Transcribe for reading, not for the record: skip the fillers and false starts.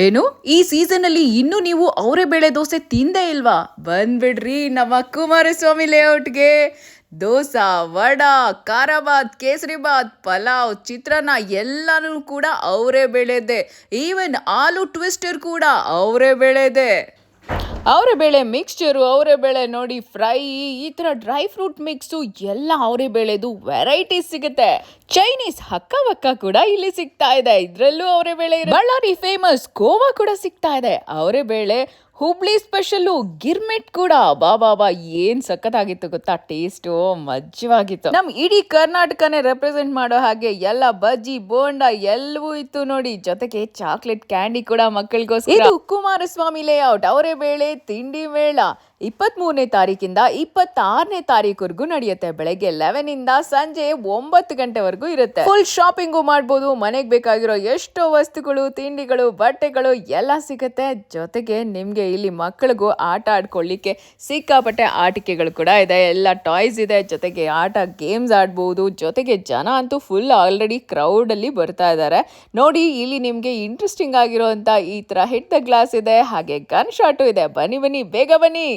ಏನು ಈ ಸೀಸನ್ ಅಲ್ಲಿ ಇನ್ನು ನೀವು ಅವರೇ ಬೇಳೆ ದೋಸೆ ತಿಂದೇ ಇಲ್ವಾ? ಬಂದ್ಬಿಡ್ರಿ ನಮ್ಮ ಕುಮಾರಸ್ವಾಮಿ ಲೇಔಟ್ಗೆ. ದೋಸಾ, ವಡಾ, ಖಾರಾಬಾತ್, ಕೇಸರಿಬಾತ್, ಪಲಾವ್, ಚಿತ್ರಾನ್ನ ಎಲ್ಲಾನು ಕೂಡ ಅವರೇ ಬೆಳೆದೆ. ಈವನ್ ಆಲೂ ಟ್ವಿಸ್ಟರ್ ಕೂಡ ಅವರೇ ಬೆಳೆದೆ. ಅವರೇ ಬೇಳೆ ಮಿಕ್ಸ್ಚರು, ಅವರೇ ಬೇಳೆ ನೋಡಿ ಫ್ರೈ, ಈ ಥರ ಡ್ರೈ ಫ್ರೂಟ್ ಮಿಕ್ಸು ಎಲ್ಲ ಅವರೇ ಬೇಳೆದು ವೆರೈಟೀಸ್ ಸಿಗುತ್ತೆ. ಚೈನೀಸ್ ಹಕ್ಕ ಬಕ್ಕ ಕೂಡ ಇಲ್ಲಿ ಸಿಗ್ತಾ ಇದೆ, ಇದರಲ್ಲೂ ಅವರೇ ಬೇಳೆ. ಬಳ್ಳಾರಿ ಫೇಮಸ್ ಕೋವಾ ಕೂಡ ಸಿಗ್ತಾ ಇದೆ, ಅವರೇ ಬೇಳೆ. ಹುಬ್ಳಿ ಸ್ಪೆಷಲ್ಲು ಗಿರ್ಮಿಟ್ ಕೂಡ ಬಾ ಏನ್ ಸಖತ್ತಾಗಿತ್ತು ಗೊತ್ತಾ, ಟೇಸ್ಟು ಮಜ್ಜವಾಗಿತ್ತು. ನಮ್ ಇಡೀ ಕರ್ನಾಟಕನೇ ರೆಪ್ರೆಸೆಂಟ್ ಮಾಡೋ ಹಾಗೆ ಎಲ್ಲ ಬಜ್ಜಿ ಬೋಂಡ ಎಲ್ಲವೂ ಇತ್ತು ನೋಡಿ, ಜೊತೆಗೆ ಚಾಕ್ಲೇಟ್ ಕ್ಯಾಂಡಿ ಕೂಡ ಮಕ್ಕಳಿಗೋಸ್ಕರ. ಇದು ಕುಮಾರಸ್ವಾಮಿ ಲೇಔಟ್ ಅವರೇ ಬೇಳೆ ತಿಂಡಿ ಮೇಳ 23ನೇ ತಾರೀಕಿಂದ 26ನೇ ತಾರೀಕುವರೆಗೂ ನಡೆಯುತ್ತೆ. ಬೆಳಗ್ಗೆ 11 ಇಂದ ಸಂಜೆ 9 ಗಂಟೆವರೆಗೂ ಇರುತ್ತೆ. ಫುಲ್ ಶಾಪಿಂಗು ಮಾಡ್ಬೋದು, ಮನೆಗೆ ಬೇಕಾಗಿರೋ ಎಷ್ಟೋ ವಸ್ತುಗಳು, ತಿಂಡಿಗಳು, ಬಟ್ಟೆಗಳು ಎಲ್ಲ ಸಿಗುತ್ತೆ. ಜೊತೆಗೆ ನಿಮ್ಗೆ ಇಲ್ಲಿ ಮಕ್ಕಳಿಗೂ ಆಟ ಆಡ್ಕೊಳ್ಳಿಕ್ಕೆ ಸಿಕ್ಕಾಪಟ್ಟೆ ಆಟಿಕೆಗಳು ಕೂಡ ಇದೆ, ಎಲ್ಲ ಟಾಯ್ಸ್ ಇದೆ, ಜೊತೆಗೆ ಗೇಮ್ಸ್ ಆಡ್ಬೋದು. ಜೊತೆಗೆ ಜನ ಅಂತೂ ಫುಲ್ ಆಲ್ರೆಡಿ ಕ್ರೌಡ್ ಅಲ್ಲಿ ಬರ್ತಾ ಇದ್ದಾರೆ ನೋಡಿ. ಇಲ್ಲಿ ನಿಮ್ಗೆ ಇಂಟ್ರೆಸ್ಟಿಂಗ್ ಆಗಿರುವಂತ ಈ ತರ ಹಿಟ್ ದ ಗ್ಲಾಸ್ ಇದೆ, ಹಾಗೆ ಗನ್ ಶಾಟು ಇದೆ. ಬನ್ನಿ ಬೇಗ ಬನ್ನಿ.